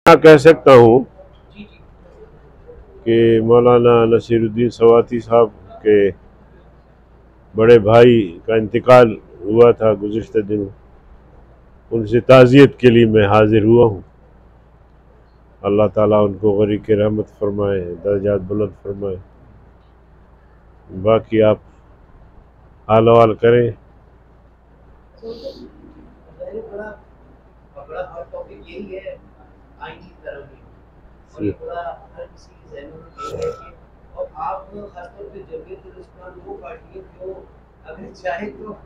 मैं कह सकता हूँ कि मौलाना नसीरुद्दीन सवाती साहब के बड़े भाई का इंतकाल हुआ था गुज़िश्ता दिनों। उनसे ताज़ियत के लिए मैं हाजिर हुआ हूँ। अल्लाह ताला उनको गरीक़ रहमत फरमाए, दर्जात बुलंद फरमाए। बाकी आप हाल अहवाल करें। बड़ा हॉट टॉपिक यही है आईनी तरह और ये बड़ा हर किसी के ज़हनों में यही है कि और आप खासतौर पे जमीयतुल उलमा वो पार्टी है जो अगर चाहे तो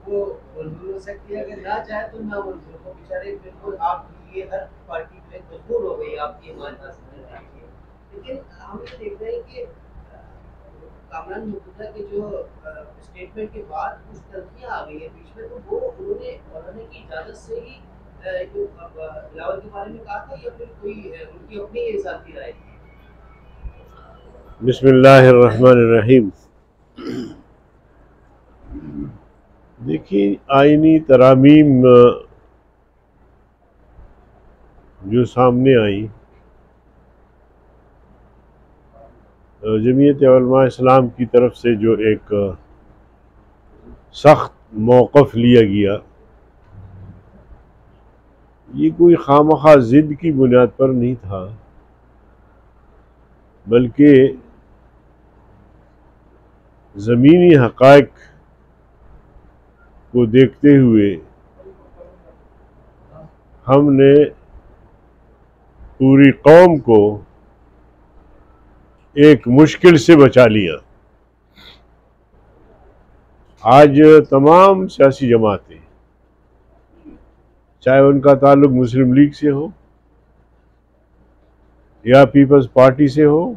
वो मंजूर हो सकती है, अगर ना चाहे तो ना मंजूर हो। बेचारे बिल्कुल आप ये हर पार्टी में मजबूर हो गई आपकी ईमान हासिल करने के लिए। लेकिन हम ये देख रहे हैं कि कामरान मुर्तज़ा के जो स्टेटमेंट के बाद कुछ तल्खियाँ आ गई है बीच में, तो वो उन्होंने मौलाना की इजाज़त से ही जो बिलावल के बारे में कहा था या फिर कोई उनकी अपनी ज़ाती राय थी? बिस्मिल्लाहिर्रहमानिर्रहीम। देखिए, आईनी तरामीम जो सामने आई, जमीयत उलमा इस्लाम की तरफ से जो एक सख्त मौक़िफ़ लिया गया, ये कोई खामखा ज़िद की बुनियाद पर नहीं था, बल्कि ज़मीनी हक़ाइक़ को देखते हुए हमने पूरी कौम को एक मुश्किल से बचा लिया। आज तमाम सियासी जमातें, चाहे उनका ताल्लुक मुस्लिम लीग से हो या पीपल्स पार्टी से हो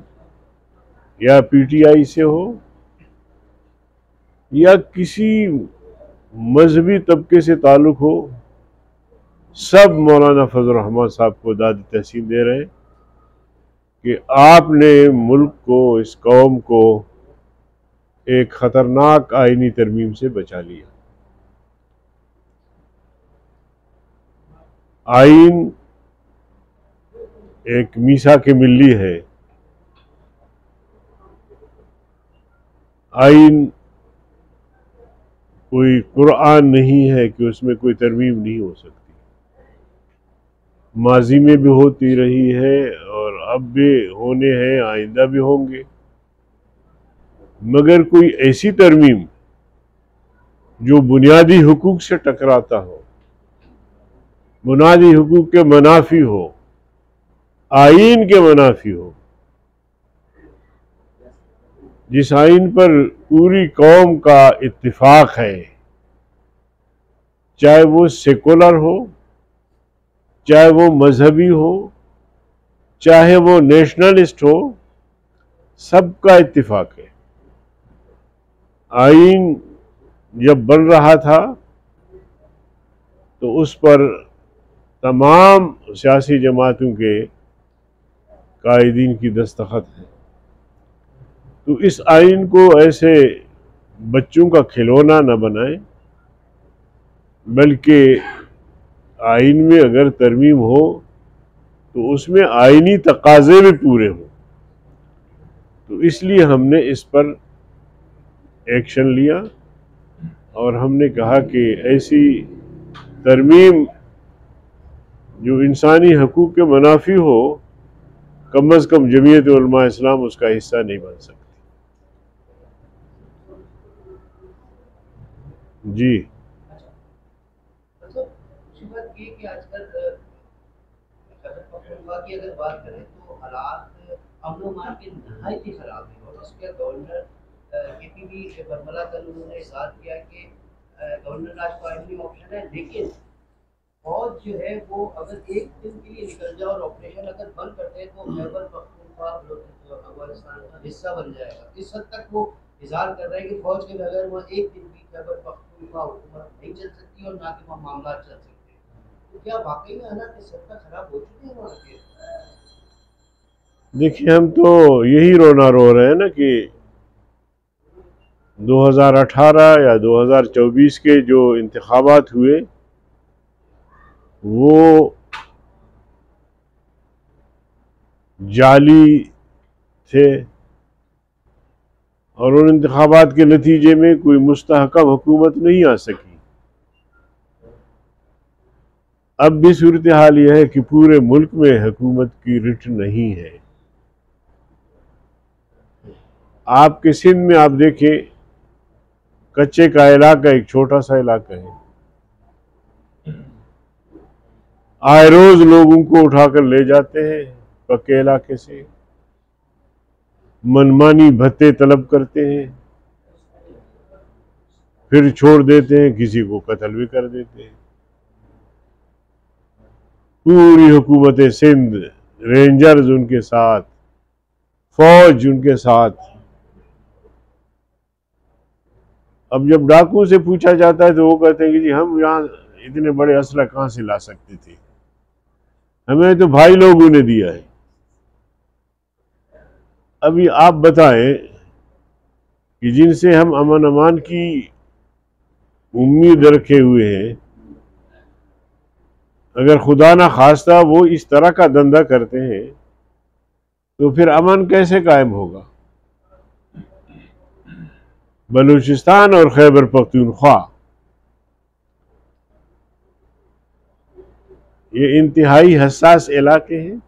या पीटीआई से हो या किसी मजहबी तबके से ताल्लुक हो, सब मौलाना फजल रहमान साहब को दाद तहसीन दे रहे हैं कि आपने मुल्क को, इस कौम को एक ख़तरनाक आईनी तरमीम से बचा लिया। आइन एक मीसा के मिल्ली है। आइन कोई कुरान नहीं है कि उसमें कोई तरमीम नहीं हो सकती। माजी में भी होती रही है और अब भी होने हैं, आइंदा भी होंगे, मगर कोई ऐसी तरमीम जो बुनियादी हुकूक से टकराता हो, बुनियादी हुकूक के मनाफी हो, आइन के मनाफी हो, जिस आइन पर पूरी कौम का इत्तिफाक है, चाहे वो सेकुलर हो, चाहे वो मजहबी हो, चाहे वो नेशनलिस्ट हो, सबका इत्तिफाक है। आइन जब बन रहा था तो उस पर तमाम सियासी जमातों के कायदीन की दस्तखत है। तो इस आइन को ऐसे बच्चों का खिलौना न बनाएं, बल्कि आइन में अगर तरमीम हो तो उसमें आइनी तकाज़े भी पूरे हों। तो इसलिए हमने इस पर एक्शन लिया और हमने कहा कि ऐसी तरमीम जो इंसानी हकूक़ के मनाफी हो, कम अज़ कम जमीयत उलमा इस्लाम उसका हिस्सा नहीं बन सकती। जी, मतलब दूसरी बात ये कि आजकल की अगर बात करें तो हालात अमन अमान के नहायत ही खराब है और उसके गवर्नर केपी भी बरमला कल उन्होंने इज़हार किया कि गवर्नर राज को आइनी ऑप्शन है, लेकिन फौज जो है वो अगर एक दिन के लिए निकल जाए और ऑपरेशन अगर बंद कर दे तो खैबर पख्तूनख्वा अफगानिस्तान का हिस्सा बन जाएगा। इस हद तक वो इज़हार कर रहे हैं कि फौज के बगैर वहाँ एक दिन भी खैबर पख्तूनख्वा हुकूमत नहीं चल सकती और ना कि वहाँ मामला चल सकते। तो क्या वाकई में हालात इस हद तक खराब हो चुके हैं वहाँ के? देखिए, हम तो यही रोना रो रहे हैं ना कि 2018 या 2024 के जो इंतखाबात हुए वो जाली थे और उन इंतखाबात के नतीजे में कोई मुस्तहकम हुकूमत नहीं आ सकी। अब भी सूरत हाल यह है कि पूरे मुल्क में हुकूमत की रिट नहीं है। आपके सिंध में आप देखें, कच्चे का इलाका एक छोटा सा इलाका है, आए रोज लोगों को उठाकर ले जाते हैं पक्के इलाके से, मनमानी भत्ते तलब करते हैं, फिर छोड़ देते हैं, किसी को कत्ल भी कर देते हैं। पूरी हुकूमत सिंध, रेंजर्स उनके साथ, फौज उनके साथ। अब जब डाकू से पूछा जाता है तो वो कहते हैं कि जी हम यहाँ इतने बड़े असला कहाँ से ला सकते थे, हमें तो भाई लोगों ने दिया है। अभी आप बताएं कि जिनसे हम अमन अमान की उम्मीद रखे हुए हैं, अगर खुदा ना खास्ता वो इस तरह का धंधा करते हैं तो फिर अमन कैसे कायम होगा। बलूचिस्तान और खैबर पख्तूनख्वा ये इंतहाई हसास इलाके हैं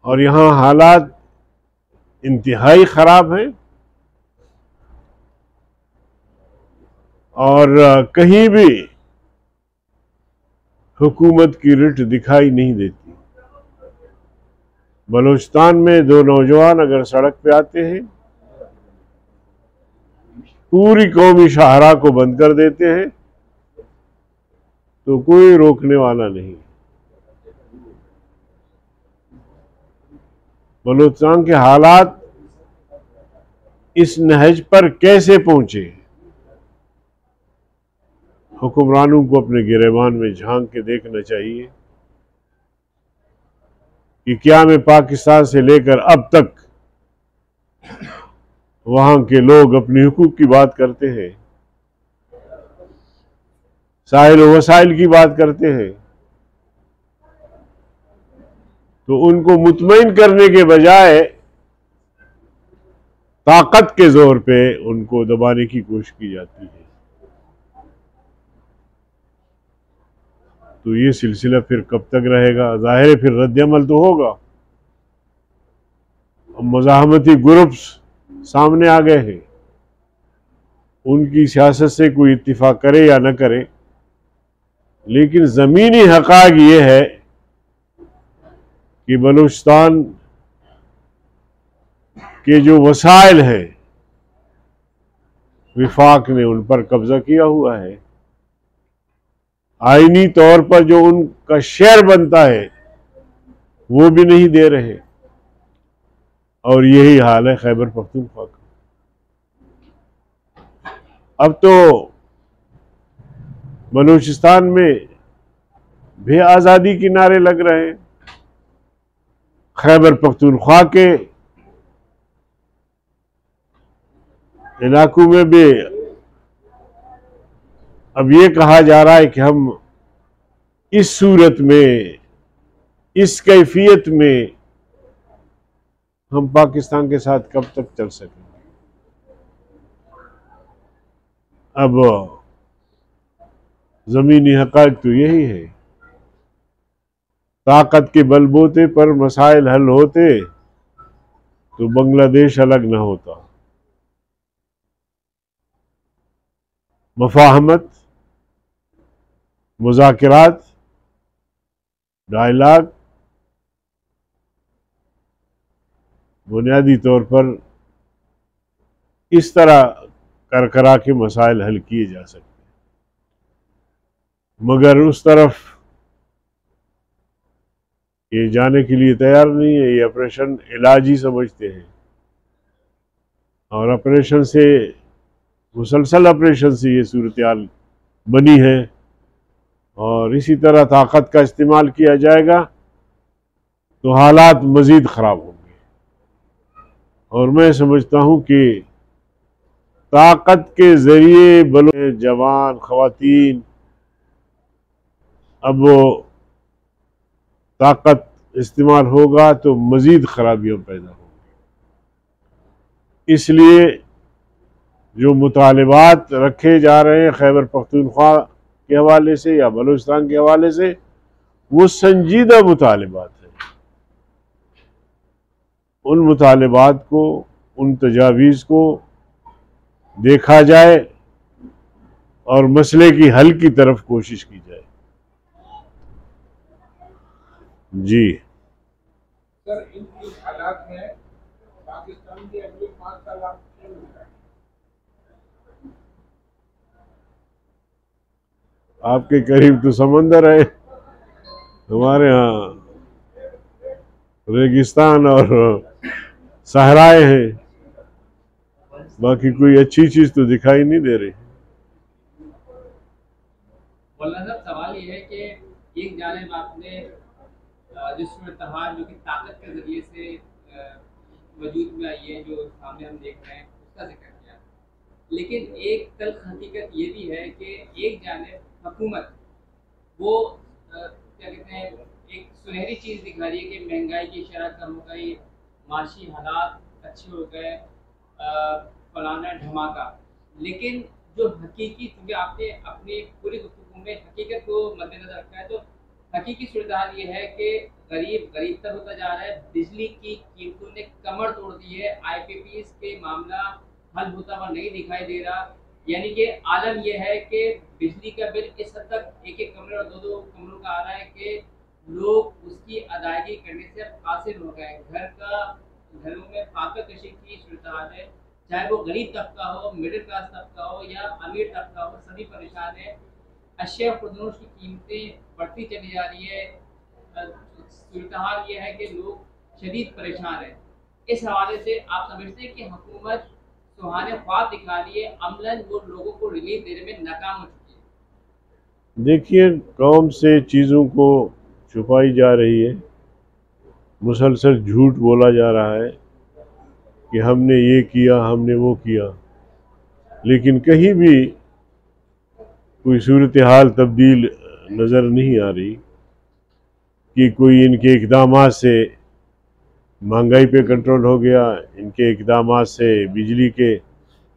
और यहाँ हालात इंतहाई खराब हैं और कहीं भी हुकूमत की रिट दिखाई नहीं देती। बलूचिस्तान में दो नौजवान अगर सड़क पे आते हैं, पूरी कौमी शाहरा को बंद कर देते हैं, तो कोई रोकने वाला नहीं। बलूचिस्तान के हालात इस नहज पर कैसे पहुंचे, हुक्मरानों को अपने गिरेबान में झांक के देखना चाहिए कि क्या में पाकिस्तान से लेकर अब तक वहां के लोग अपने हुकूक की बात करते हैं, साहिल वसाइल की बात करते हैं, तो उनको मुतमईन करने के बजाय ताकत के जोर पे उनको दबाने की कोशिश की जाती है। तो ये सिलसिला फिर कब तक रहेगा? जाहिर है फिर रद्द-ए-अमल तो होगा। मुज़ाहमती ग्रुप्स सामने आ गए हैं, उनकी सियासत से कोई इत्तिफाक करे या न करे, लेकिन ज़मीनी हक़ाइक़ ये है कि बलूचिस्तान के जो वसाइल हैं विफाक ने उन पर कब्जा किया हुआ है। आईनी तौर पर जो उनका शेयर बनता है वो भी नहीं दे रहे, और यही हाल है खैबर पख्तूनख्वा का। अब तो बलूचिस्तान में भी आज़ादी के नारे लग रहे हैं, खैबर पख्तूनख्वा के इलाकों में भी अब ये कहा जा रहा है कि हम इस सूरत में, इस कैफियत में हम पाकिस्तान के साथ कब तक चल सकेंगे। अब ज़मीनी हक़ाइक़ तो यही है, ताकत के बलबूते पर मसाइल हल होते तो बांग्लादेश अलग ना होता। मफाहमत, मुज़ाकिरात, डायलॉग बुनियादी तौर पर इस तरह कर करा के मसाइल हल किए जा सकते हैं, मगर उस तरफ ये जाने के लिए तैयार नहीं है। ये ऑपरेशन इलाज ही समझते हैं और ऑपरेशन से, मुसलसल ऑपरेशन से ये सूरत हाल बनी है और इसी तरह ताकत का इस्तेमाल किया जाएगा तो हालात मज़ीद ख़राब होंगे। और मैं समझता हूँ कि ताकत के ज़रिए जवान ख़वातीन अब वो ताकत इस्तेमाल होगा तो मज़ीद खराबियाँ पैदा होंगी। इसलिए जो मुतालिबात रखे जा रहे हैं खैबर पख्तूनख्वा के हवाले से या बलूचिस्तान के हवाले से, वो संजीदा मुतालिबात है। उन मुतालिबात को, उन तजावीज़ को देखा जाए और मसले की हल की तरफ कोशिश की जाए। जी सर, इन हालात में पाकिस्तान के अगले 5 साल आप क्या मिल आपके करीब तो समंदर है, हमारे यहाँ रेगिस्तान और सहराए हैं, बाकी कोई अच्छी चीज तो दिखाई नहीं दे रही। मौलाना साहब, सवाल ये है कि एक जानिब आपने विश्व इत्तेहाद जो कि ताकत के जरिए से वजूद में आई है, जो सामने हम देख रहे हैं, उसका जिक्र किया, लेकिन एक तल्ख हकीकत ये भी है कि एक जानिब हुकूमत वो क्या कहते हैं, एक सुनहरी चीज़ दिखा रही है कि महंगाई की शरह कम हो गई, माशी हालात अच्छे हो गए, फलाना धमाका, लेकिन जो हकीकी, क्योंकि आपने अपनी पूरी गुफ्तगू में हकीकत को मद्देनजर रखा है, तो हकीकी सूरत ये है कि गरीब तर होता जा रहा है, बिजली की कीमतों ने कमर तोड़ दी है, IPPs के मामला हल होता हुआ नहीं दिखाई दे रहा। यानी कि आलम यह है कि बिजली का बिल इस हद तक एक कमरे और दो कमरों का आ रहा है कि लोग उसकी अदायगी करने से कासिर हो गए। घरों में फाका कशी की सूरत है, चाहे वो गरीब तबका हो, मिडिल क्लास तबका हो या अमीर तबका हो, सभी परेशान है। अशिया खुदनोश की कीमतें बढ़ती चली जा रही है। सूरत यह है कि लोग शदीद परेशान है। इस हवाले से आप समझते हैं कि हुकूमत सुहाने ख्वाब दिखा रही है, अमलन वो लोगों को रिलीफ देने में नाकाम हो चुकी है? देखिए, कौम से चीज़ों को छुपाई जा रही है, मुसलसल झूठ बोला जा रहा है कि हमने ये किया, हमने वो किया, लेकिन कहीं भी कोई सूरत हाल तब्दील नज़र नहीं आ रही कि कोई इनके इक़दामात से महंगाई पे कंट्रोल हो गया, इनके इक़दामात से बिजली के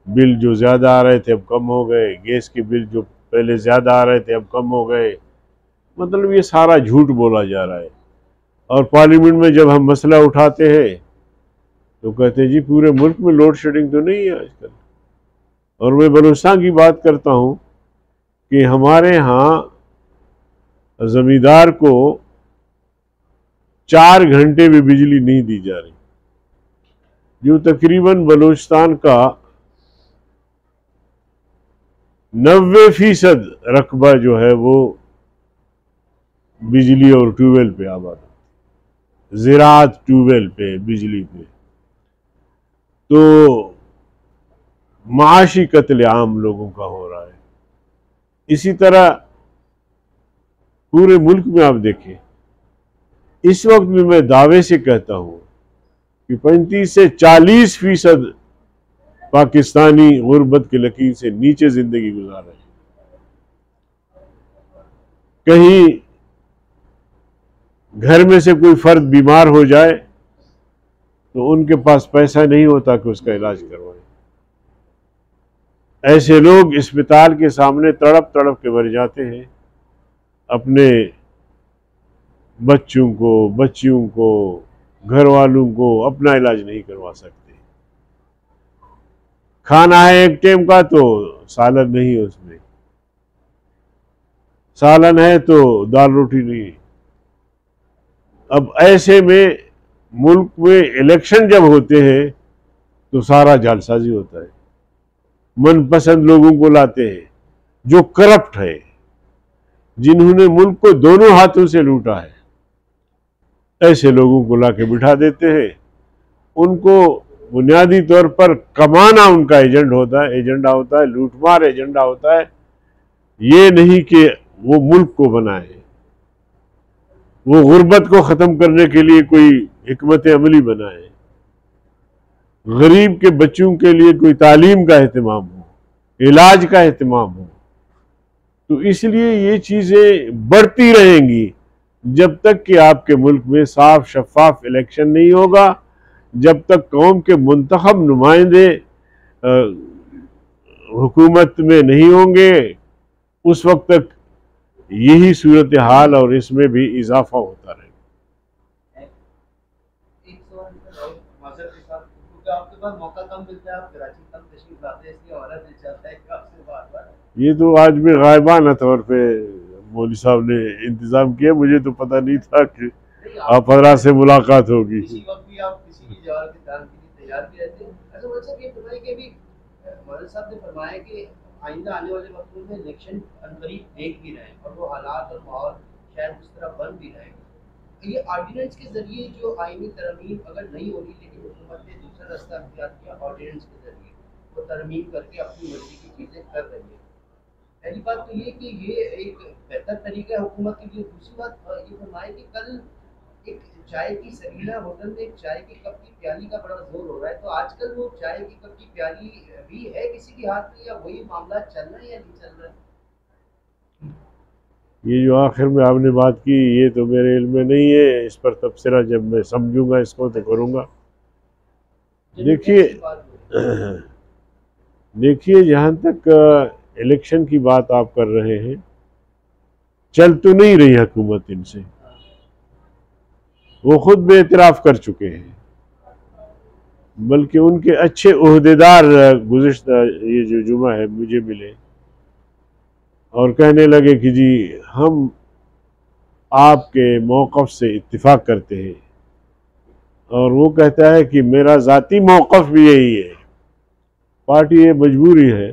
बिल जो ज़्यादा आ रहे थे अब कम हो गए, गैस के बिल जो पहले ज़्यादा आ रहे थे अब कम हो गए। मतलब ये सारा झूठ बोला जा रहा है। और पार्लियामेंट में जब हम मसला उठाते हैं तो कहते हैं जी पूरे मुल्क में लोड शेडिंग तो नहीं है आजकल। और मैं बलूचिस्तान की बात करता हूँ कि हमारे यहाँ ज़मींदार को 4 घंटे भी बिजली नहीं दी जा रही, जो तकरीबन बलूचिस्तान का 90% रकबा जो है वो बिजली और ट्यूबवेल पे आबाद है, ज़राअत ट्यूबवेल पे, बिजली पे। तो माशी कत्ल आम लोगों का हो रहा है। इसी तरह पूरे मुल्क में आप देखें, इस वक्त भी मैं दावे से कहता हूं कि 35 से 40% पाकिस्तानी गुर्बत की लकीर से नीचे जिंदगी गुजार रहे हैं। कहीं घर में से कोई फर्द बीमार हो जाए तो उनके पास पैसा नहीं होता कि उसका इलाज करवाए। ऐसे लोग अस्पताल के सामने तड़प तड़प के मर जाते हैं, अपने बच्चों को, बच्चियों को, घर वालों को अपना इलाज नहीं करवा सकते। खाना है एक टाइम का तो सालन नहीं है, उसमें सालन है तो दाल रोटी नहीं। अब ऐसे में मुल्क में इलेक्शन जब होते हैं तो सारा जालसाजी होता है, मनपसंद लोगों को लाते हैं जो करप्ट है, जिन्होंने मुल्क को दोनों हाथों से लूटा है। ऐसे लोगों को लाके बिठा देते हैं। उनको बुनियादी तौर पर कमाना उनका एजेंडा होता है, लूटमार एजेंडा होता है। ये नहीं कि वो मुल्क को बनाए, वो गुर्बत को ख़त्म करने के लिए कोई हिकमत अमली बनाए, गरीब के बच्चों के लिए कोई तालीम का एहतमाम हो, इलाज का एहतमाम हो। तो इसलिए ये चीज़ें बढ़ती रहेंगी जब तक कि आपके मुल्क में साफ शफाफ इलेक्शन नहीं होगा, जब तक कौम के मुंतखब नुमाइंदे हुकूमत में नहीं होंगे, उस वक्त तक यही सूरत हाल और इसमें भी इजाफा होता रहेगा। एक सवाल माजरत के साथ, क्योंकि आपके पास मौका कम मिलता है, आप कराची कम तशरीफ लाते हैं, इसलिए हमारा दिल चाहता है कि आपसे बार-बार ये तो आज भी गायबाना तौर पे मौलवी साहब ने इंतज़ाम किया, मुझे तो पता नहीं था कि आप हजरात से मुलाकात होगी। किसी वक्त भी आप किसी भी जवाब के दान के लिए तैयार भी रहते हैं। अच्छा मौलवी साहब, ये फरमाइए कि अभी मौलवी साहब ने फरमाया कि आइंदा आने वाले वक्तों में इलेक्शन अनकरीब देख भी रहे हैं और वो हालात और माहौल शायद उस तरह बन भी रहेगा। ये ऑर्डिनेंस के जरिए जो आईनी तरमीम अगर नहीं होगी, लेकिन हुकूमत ने दूसरा रास्ता अख्तियार किया, ऑर्डिनेंस के जरिए वो तरमीम करके अपनी मर्जी की चीज़ें कर रही है। पहली बात तो ये कि ये एक बेहतर तरीका है हुकूमत के लिए। दूसरी बात ये फरमाए कि कल एक चाय की सरीला होटल में एक चाय की कप की प्याली का बड़ा जोर हो रहा है, तो आजकल वो चाय की कप की प्याली भी है किसी के हाथ में, या वही मामला चल रहा है या नहीं चल रहा है? ये जो आखिर में आपने बात की, ये तो मेरे इल्म में नहीं है, इस पर तबसरा जब मैं समझूंगा इसको तो करूँगा। देखिए जहाँ तक इलेक्शन की बात आप कर रहे हैं, चल तो नहीं रही हुकूमत इनसे, वो खुद बेइतराफ़ कर चुके हैं, बल्कि उनके अच्छे ओहदेदार गुज़िश्ता ये जो जुमा है मुझे मिले और कहने लगे कि जी हम आपके मौक़िफ़ से इत्तिफ़ाक़ करते हैं, और वो कहता है कि मेरा ज़ाती मौक़िफ़ भी यही है, पार्टी ये मजबूरी है।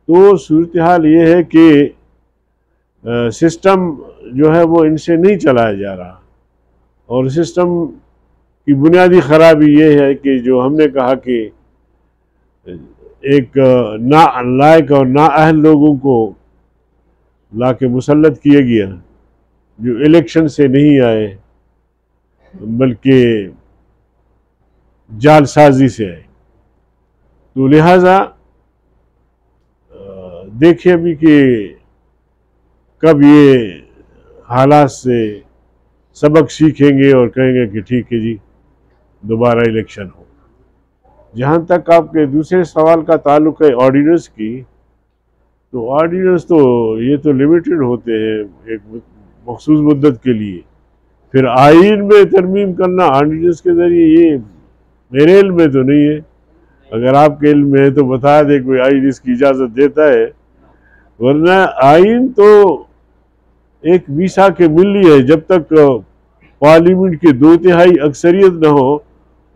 तो सूरत हाल ये है कि सिस्टम जो है वो इनसे नहीं चलाया जा रहा, और सिस्टम की बुनियादी ख़राबी ये है कि जो हमने कहा कि एक नालायक और नाअहल लोगों को लाके मुसल्लत किया गया, जो इलेक्शन से नहीं आए बल्कि जालसाजी से आए। तो लिहाजा देखिए अभी कि कब ये हालात से सबक सीखेंगे और कहेंगे कि ठीक है जी दोबारा इलेक्शन हो। जहाँ तक आपके दूसरे सवाल का ताल्लुक है ऑर्डिनेंस की, तो ऑर्डिनेंस तो ये तो लिमिटेड होते हैं एक मखसूस मुद्दत के लिए, फिर आइन में तरमीम करना ऑर्डिनेंस के ज़रिए, ये मेरे इल्म में तो नहीं है। अगर आपके इल्म में है तो बता दे कोई आइन इसकी इजाज़त देता है, वरना आइन तो एक वीसा के मिली है, जब तक पार्लियामेंट की 2/3 अक्सरियत न हो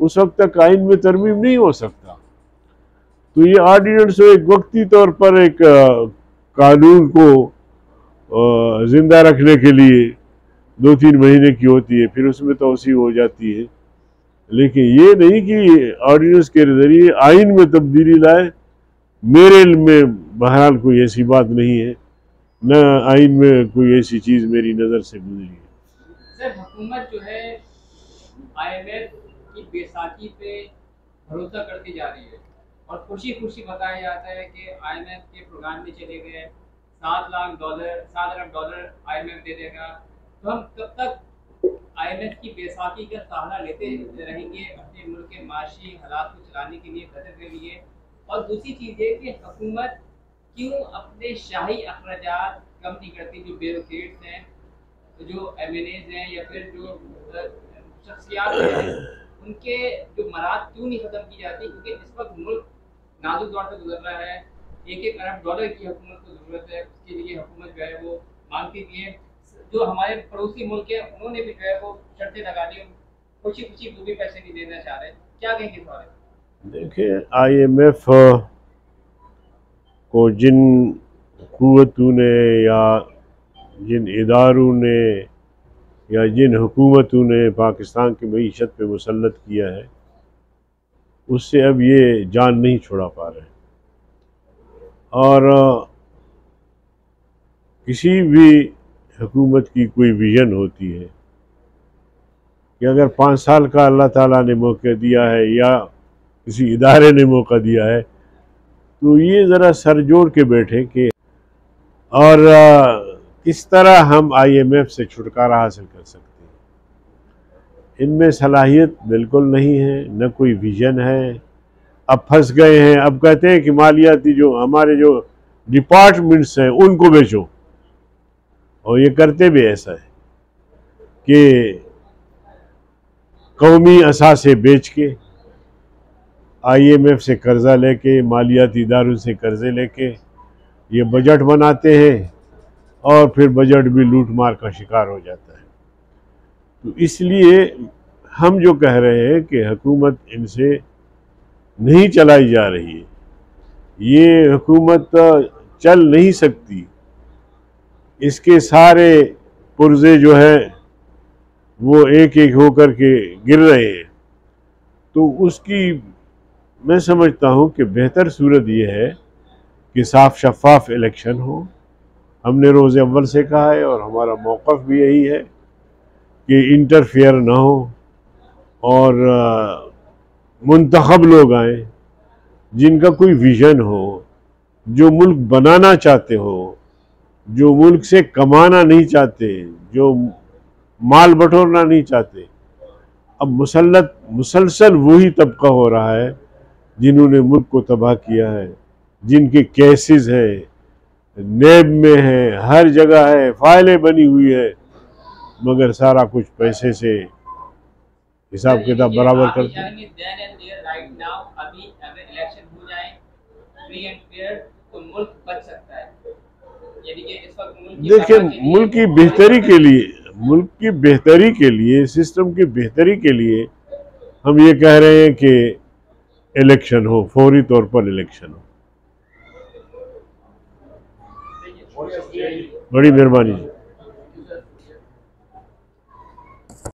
उस वक्त तक आइन में तरमीम नहीं हो सकता। तो ये ऑर्डिनेंस एक वक्ती तौर पर एक कानून को ज़िंदा रखने के लिए 2-3 महीने की होती है, फिर उसमें तोसी हो जाती है, लेकिन ये नहीं कि ऑर्डिनेंस के ज़रिए आइन में तब्दीली लाए। मेरे इल्म में बहरहाल कोई ऐसी बात नहीं है, न आइन में कोई ऐसी चीज़ मेरी नज़र से गुजरी है। सर हुकूमत जो है IMF की बैसाखी पे भरोसा करती जा रही है और खुशी खुशी बताया जाता है कि IMF के प्रोग्राम में चले गए, $7 अरब IMF दे देगा। तो हम कब तक IMF की बैसाखी का सहारा लेते रहेंगे अपने मुल्क के माशी हालात को चलाने के लिए, बदल के लिए? और दूसरी चीज़ है कि हुकूमत क्यों अपने शाही अखराजात कम नहीं करती, जो ब्यूरोक्रेट्स हैं, जो MNAs हैं या फिर जो शख्सियात हैं, उनके जो मराद क्यों नहीं ख़त्म की जाती? क्योंकि इस वक्त मुल्क नाजुक दौर से गुजर रहा है, $1-1 अरब की हुकूमत को ज़रूरत है, उसके लिए हुकूमत जो है वो मांगती भी है। जो हमारे पड़ोसी मुल्क है उन्होंने भी जो है वो शर्तें लगा दी, खुशी खुशी वो भी पैसे नहीं देना चाह रहे, क्या कहेंगे इस बारे में? देखिए IMF को जिन कुव्वतों ने या जिन इदारों ने या जिन हुकूमतों ने पाकिस्तान की मईशत पे मुसल्लत किया है, उससे अब ये जान नहीं छुड़ा पा रहे। और किसी भी हुकूमत की कोई विज़न होती है कि अगर 5 साल का अल्लाह ताला ने मौका दिया है या किसी इदारे ने मौका दिया है, तो ये ज़रा सर जोड़ के बैठे कि और किस तरह हम IMF से छुटकारा हासिल कर सकते हैं। इनमें सलाहियत बिल्कुल नहीं है, न कोई विजन है। अब फंस गए हैं। अब कहते हैं कि मालियाती जो हमारे जो डिपार्टमेंट्स हैं उनको बेचो, और ये करते भी ऐसा है कि कौमी असासे बेच के, IMF से कर्जा लेके, मालियाती इदारों से कर्जे लेके ये बजट बनाते हैं, और फिर बजट भी लूट मार का शिकार हो जाता है। तो इसलिए हम जो कह रहे हैं कि हुकूमत इनसे नहीं चलाई जा रही है, ये हुकूमत चल नहीं सकती। इसके सारे पुर्जे जो है वो एक एक होकर के गिर रहे हैं। तो उसकी मैं समझता हूँ कि बेहतर सूरत ये है कि साफ शफाफ इलेक्शन हो। हमने रोज़ अव्वल से कहा है और हमारा मौक़िफ़ भी यही है कि इंटरफेयर ना हो, और मुंतखब लोग आए जिनका कोई विज़न हो, जो मुल्क बनाना चाहते हो, जो मुल्क से कमाना नहीं चाहते, जो माल बटोरना नहीं चाहते। अब मुसलसल वही तबका हो रहा है जिन्होंने मुल्क को तबाह किया है, जिनके केसेस है, नेब में है, हर जगह है, फाइलें बनी हुई है, मगर सारा कुछ पैसे से हिसाब किताब बराबर करते हैं। देखिए, मुल्क की बेहतरी के लिए, सिस्टम की बेहतरी के लिए हम ये कह रहे हैं कि इलेक्शन हो, फौरी तौर पर इलेक्शन हो। बड़ी मेहरबानी।